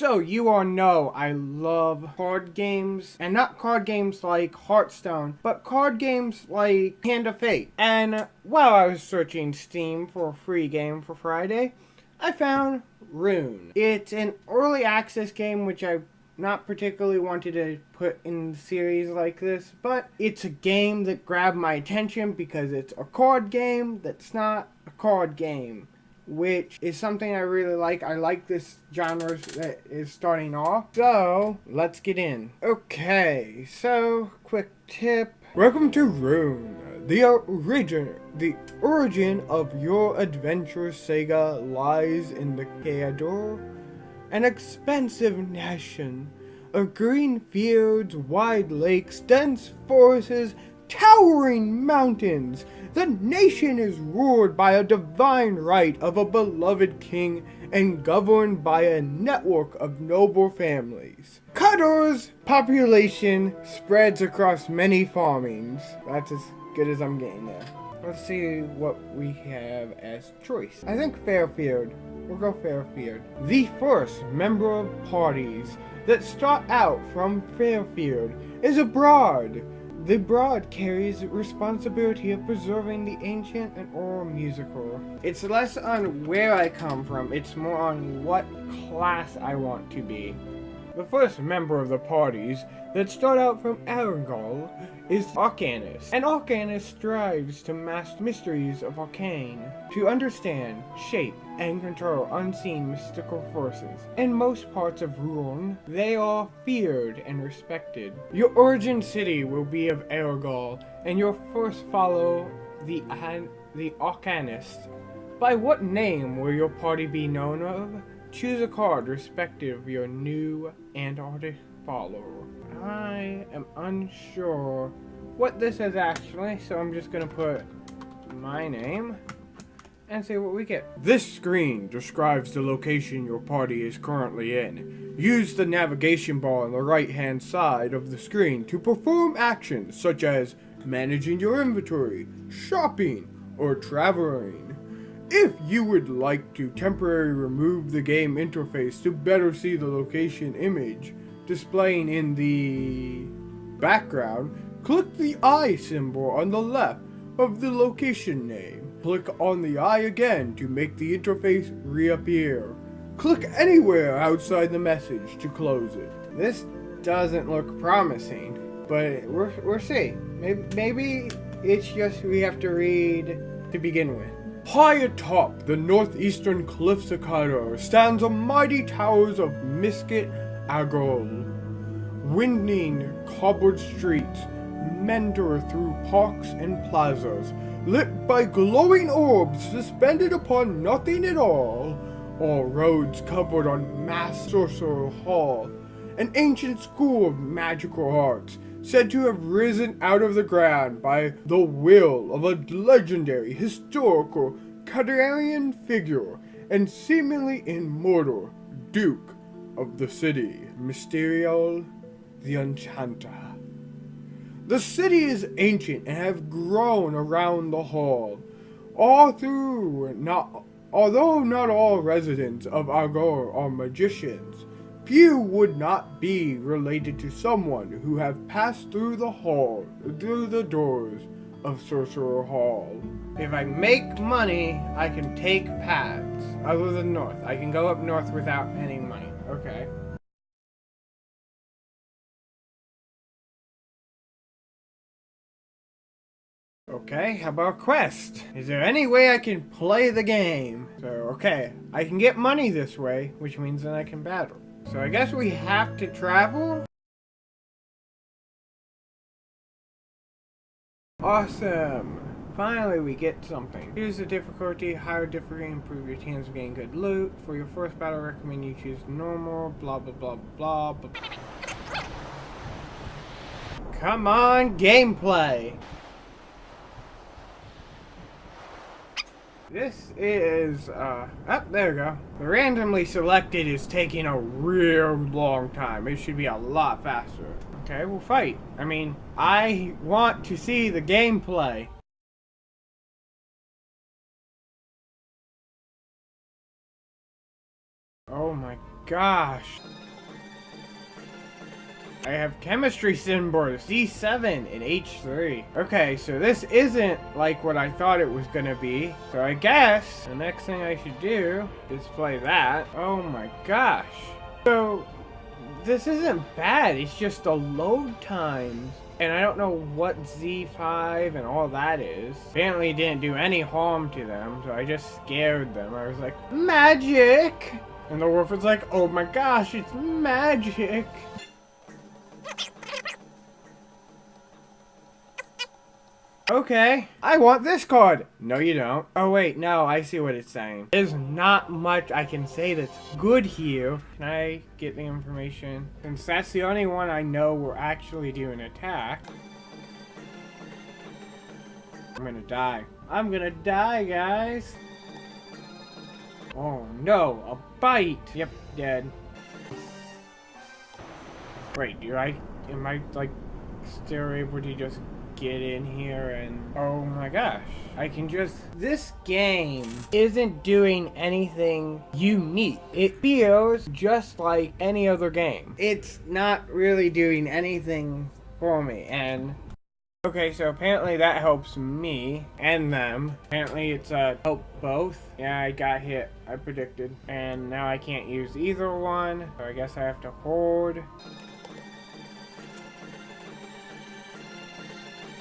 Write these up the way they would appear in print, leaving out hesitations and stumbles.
So you all know I love card games, and not card games like Hearthstone, but card games like Hand of Fate. And while I was searching Steam for a free game for Friday, I found Roun. It's an early access game which I not particularly wanted to put in the series like this, but it's a game that grabbed my attention because it's a card game that's not a card game, which is something I really like. I like this genre that is starting off. So, let's get in. Okay, so, quick tip. Welcome to Roun. The origin of your adventure saga lies in the Keador, an expansive nation of green fields, wide lakes, dense forests, towering mountains. The nation is ruled by a divine right of a beloved king and governed by a network of noble families. Keador's population spreads across many farmings. That's as good as I'm getting there. Let's see what we have as choice. I think Fairfield. We'll go Fairfield. The first member of parties that start out from Fairfield is a Broad. The Broad carries responsibility of preserving the ancient and oral musical. It's less on where I come from, it's more on what class I want to be. The first member of the parties that start out from Argol is Arcanist, and Arcanist strives to master mysteries of Arcane, to understand, shape, and control unseen mystical forces. In most parts of Roun, they are feared and respected. Your origin city will be of Argol, and you'll first follow the Arcanist. By what name will your party be known of? Choose a card respective of your new and artist follower. I am unsure what this is actually, so I'm just gonna put my name and see what we get. This screen describes the location your party is currently in. Use the navigation bar on the right hand side of the screen to perform actions such as managing your inventory, shopping, or traveling. If you would like to temporarily remove the game interface to better see the location image displaying in the background, click the eye symbol on the left of the location name. Click on the eye again to make the interface reappear. Click anywhere outside the message to close it. This doesn't look promising, but we'll see. Maybe it's just we have to read to begin with. High atop the northeastern cliffs of Keador stands a mighty towers of Misket Agol. Winding cobbled streets meander through parks and plazas, lit by glowing orbs suspended upon nothing at all roads covered on mass Sorcerer Hall, an ancient school of magical arts, said to have risen out of the ground by the will of a legendary historical Keadorian figure and seemingly immortal Duke of the city, Mysteriol the Enchanter. The city is ancient and have grown around the hall. Although not all residents of Agor are magicians, few would not be related to someone who have passed through the doors of Sorcerer Hall. If I make money, I can take paths. Other than north. I can go up north without paying money. Okay. Okay, how about quest? Is there any way I can play the game? So, okay, I can get money this way, which means that I can battle. So I guess we have to travel? Awesome! Finally we get something. Choose the difficulty, higher difficulty, improve your chance of getting good loot. For your first battle, I recommend you choose normal, blah blah blah blah blah. Come on, gameplay! This is, there we go. The randomly selected is taking a real long time. It should be a lot faster. Okay, we'll fight. I mean, I want to see the gameplay. Oh my gosh. I have chemistry symbols, D7 and H3. Okay, so this isn't like what I thought it was gonna be. So I guess the next thing I should do is play that. Oh my gosh. So this isn't bad, it's just the load times. And I don't know what Z5 and all that is. Apparently it didn't do any harm to them, so I just scared them. I was like, magic! And the wolf was like, oh my gosh, it's magic! Okay, I want this card. No, you don't. Oh wait, no, I see what it's saying. There's not much I can say that's good here. Can I get the information? Since that's the only one I know will actually do an attack. I'm gonna die. I'm gonna die, guys. Oh no, a bite. Yep, dead. Wait, am I like still able to just get in here and oh my gosh, I can just, this game isn't doing anything unique. It feels just like any other game. It's not really doing anything for me. And okay, so apparently that helps me and them. Apparently it's help both. Yeah, I got hit, I predicted, and now I can't use either one, so I guess I have to hold.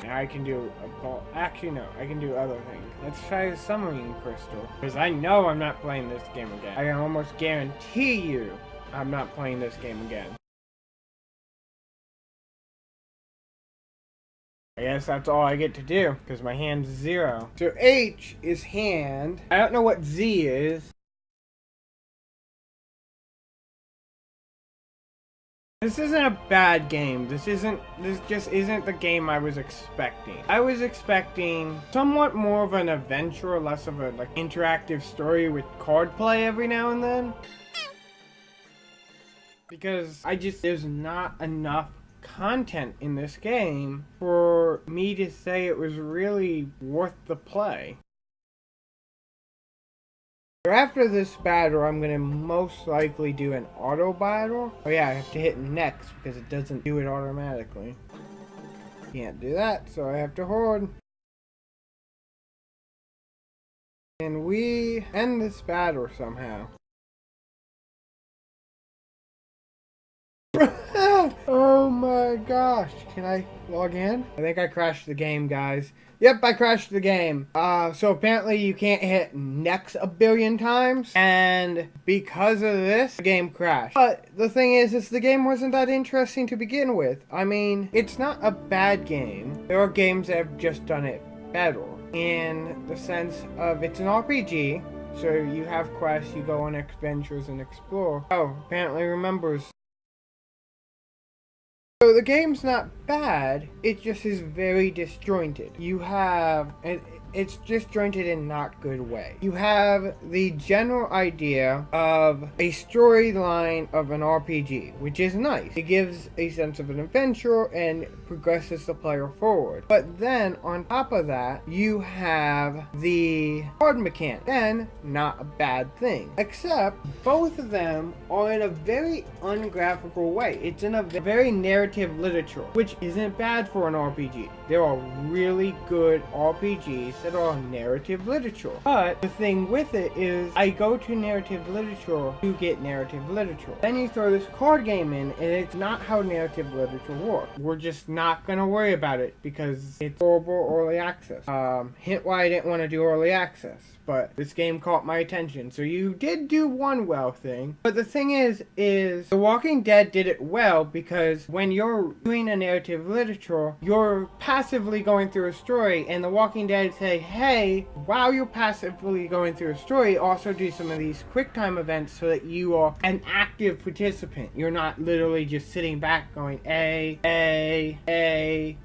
I can do a ball. Actually, no, I can do other things. Let's try the summoning crystal. Because I know I'm not playing this game again. I can almost guarantee you I'm not playing this game again. I guess that's all I get to do. Because my hand's 0. So H is hand. I don't know what Z is. This isn't a bad game. This just isn't the game I was expecting. I was expecting somewhat more of an adventure, less of a like interactive story with card play every now and then. Because there's not enough content in this game for me to say it was really worth the play. After this battle, I'm going to most likely do an auto battle. Oh yeah, I have to hit next because it doesn't do it automatically. Can't do that, so I have to hold. And we end this battle somehow. Oh my gosh, can I log in? I think I crashed the game, guys. Yep, I crashed the game. So apparently you can't hit next a billion times, and because of this, the game crashed. But the thing is the game wasn't that interesting to begin with. I mean, it's not a bad game. There are games that have just done it better. In the sense of, it's an RPG, so you have quests, you go on adventures and explore. Oh, apparently remembers. So the game's not bad, it just is very disjointed. You have, and it's disjointed in not good way. You have the general idea of a storyline of an RPG, which is nice. It gives a sense of an adventure and progresses the player forward. But then, on top of that, you have the card mechanic. Then, not a bad thing. Except, both of them are in a very ungraphical way. It's in a very narrative literature, which isn't bad for an RPG. There are really good RPGs that are narrative literature. But the thing with it is, I go to narrative literature to get narrative literature. Then you throw this card game in, and it's not how narrative literature works. We're just not gonna worry about it because it's horrible early access. Hint why I didn't want to do early access. But this game caught my attention. So you did do one well thing. But the thing is The Walking Dead did it well because when you're doing a narrative literature, you're passively going through a story, and The Walking Dead say, hey, while you're passively going through a story, also do some of these quick time events so that you are an active participant. You're not literally just sitting back going, A.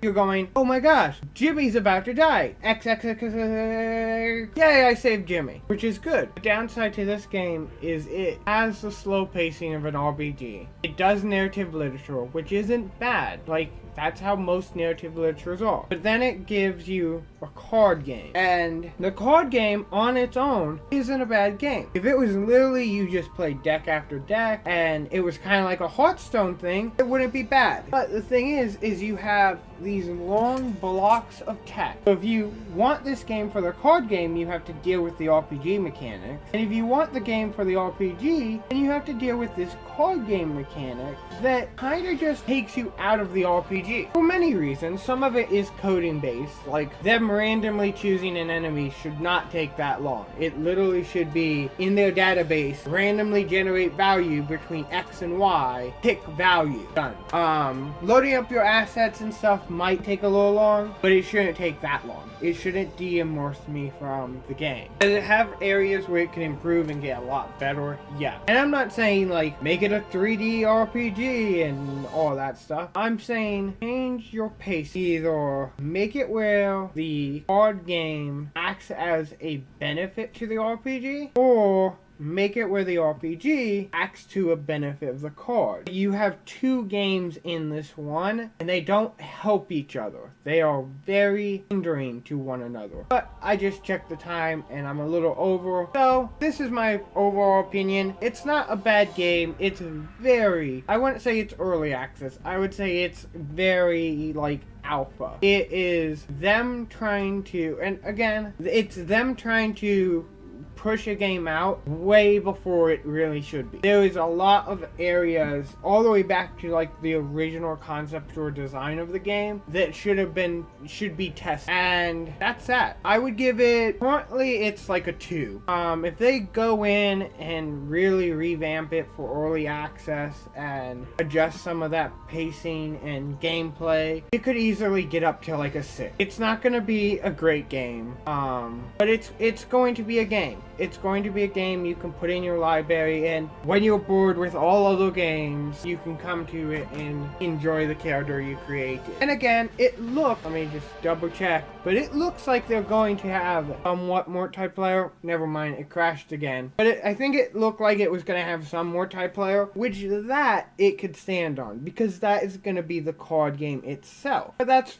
You're going, oh my gosh, Jimmy's about to die. X. Yay, I saved Jimmy, which is good. The downside to this game is it has the slow pacing of an RPG. It it does narrative literature, which isn't bad. Like, that's how most narrative literatures are. But then it gives you a card game. And the card game on its own isn't a bad game. If it was literally you just play deck after deck and it was kind of like a Hearthstone thing, it wouldn't be bad. But the thing is you have these long blocks of text. So if you want this game for the card game, you have to deal with the RPG mechanics. And if you want the game for the RPG, then you have to deal with this card game mechanic that kind of just takes you out of the RPG. For many reasons. Some of it is coding based, like them randomly choosing an enemy should not take that long. It literally should be in their database, randomly generate value between X and Y, pick value, done. Loading up your assets and stuff might take a little long, but it shouldn't take that long. It shouldn't de-immerse me from the game. Does it have areas where it can improve and get a lot better? Yeah. And I'm not saying like make it a 3D RPG and all that stuff. I'm saying change your pace. Either make it where the card game acts as a benefit to the RPG, or make it where the RPG acts to a benefit of the card. You have two games in this one, and they don't help each other. They are very hindering to one another. But I just checked the time, and I'm a little over. So, this is my overall opinion. It's not a bad game. It's very, I wouldn't say it's early access. I would say it's very, like, alpha. It is them trying to, and again, it's them trying to push a game out way before it really should be. There is a lot of areas all the way back to like the original concept or design of the game that should be tested, and that's that. I would give it, currently it's like a 2. If they go in and really revamp it for early access and adjust some of that pacing and gameplay, it could easily get up to like a 6. It's not going to be a great game, but it's going to be a game. It's going to be a game you can put in your library, and when you're bored with all other games, you can come to it and enjoy the character you created. And again, let me just double check, but it looks like they're going to have somewhat multiplayer. Never mind, it crashed again. But I think it looked like it was going to have some multiplayer, which that it could stand on, because that is going to be the card game itself. But that's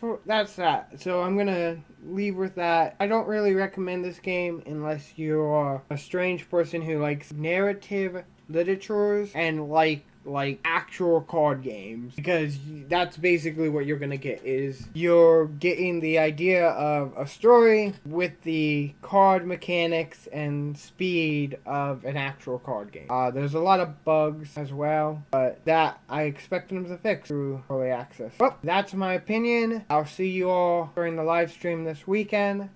that. So I'm going to leave with that. I don't really recommend this game unless you're a strange person who likes narrative literatures and like actual card games, because that's basically what you're gonna get. Is you're getting the idea of a story with the card mechanics and speed of an actual card game. There's a lot of bugs as well, but that I expect them to fix through early access. Well, that's my opinion. I'll see you all during the live stream this weekend.